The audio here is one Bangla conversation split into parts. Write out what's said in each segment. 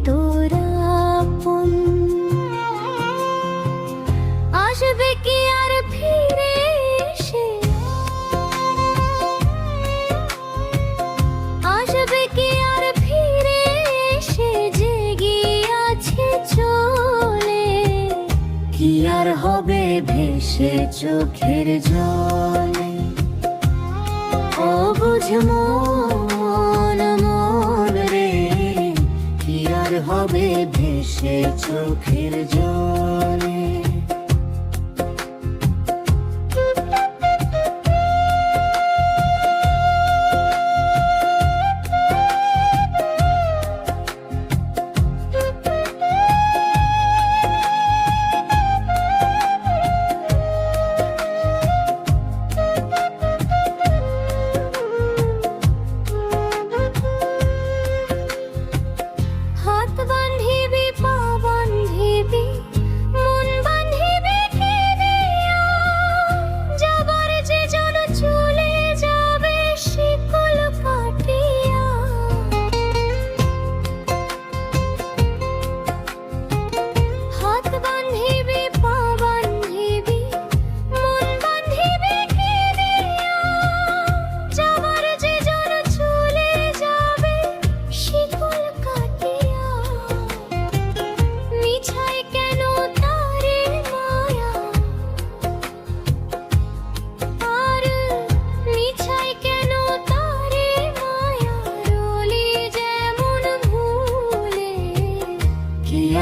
তোরা আপন। আসবে কি আর ফিরে এসে, আসবে কি আর ফিরে এসে জেগে আছে চলে, কি আর হবে ভেসে চোখের জলে। অবুঝ মন মন রে, কি আর হবে ভেসে চোখের জলে।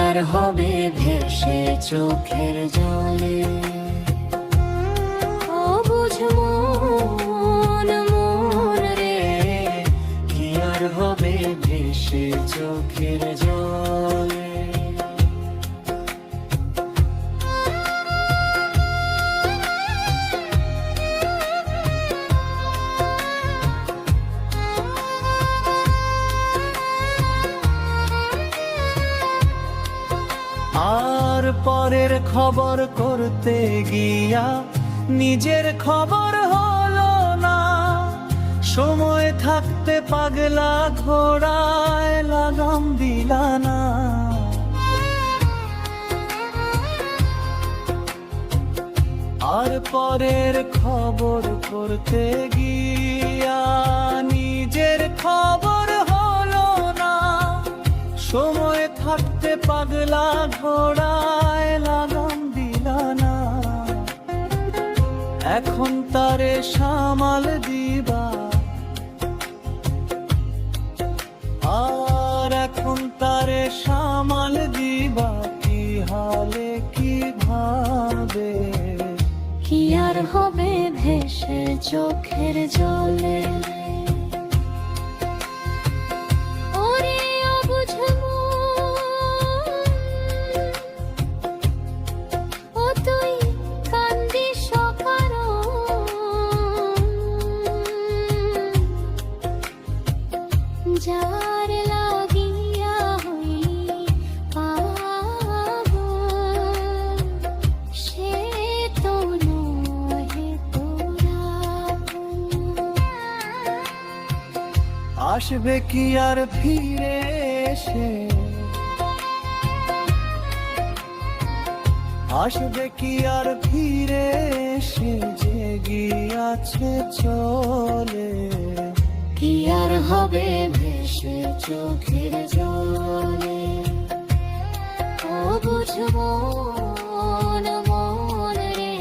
আর হবে ভেসে চোখের জলে। অবুঝ মন মন রে, কি আর হবে ভেসে চোখের জলে। আর পরের খবর করতে গিয়া নিজের খবর হলো না, সময় থাকতে পাগলা ঘোড়ায় লাগাম দিলা না। আর পরের খবর করতে গিয়া নিজের খবর হলো না, সময় থাকতে পাগলা ঘোড়ায় লাগাম দিলা না। এখন তারে সামাল দিবা, আর এখন তারে সামাল দিবা কি হালে কি ভাবে, কি আর হবে ভেসে চোখের জলে। যার লাগিয়া হইলি পাগল, সে তো নহে তোরা আপন। আসবে কি আর ফিরে এসে, আসবে কি আর ফিরে এসে জেগিয়াছে চলে, কি আর হবে ভেসে চোখের জলে। অবুঝ মন মন রে,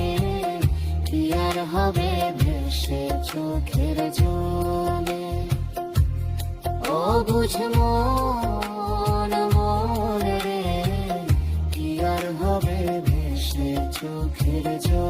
কি আর হবে ভেসে চোখের জলে। অবুঝ মন মন রে, কি আর হবে ভেসে চোখের জলে।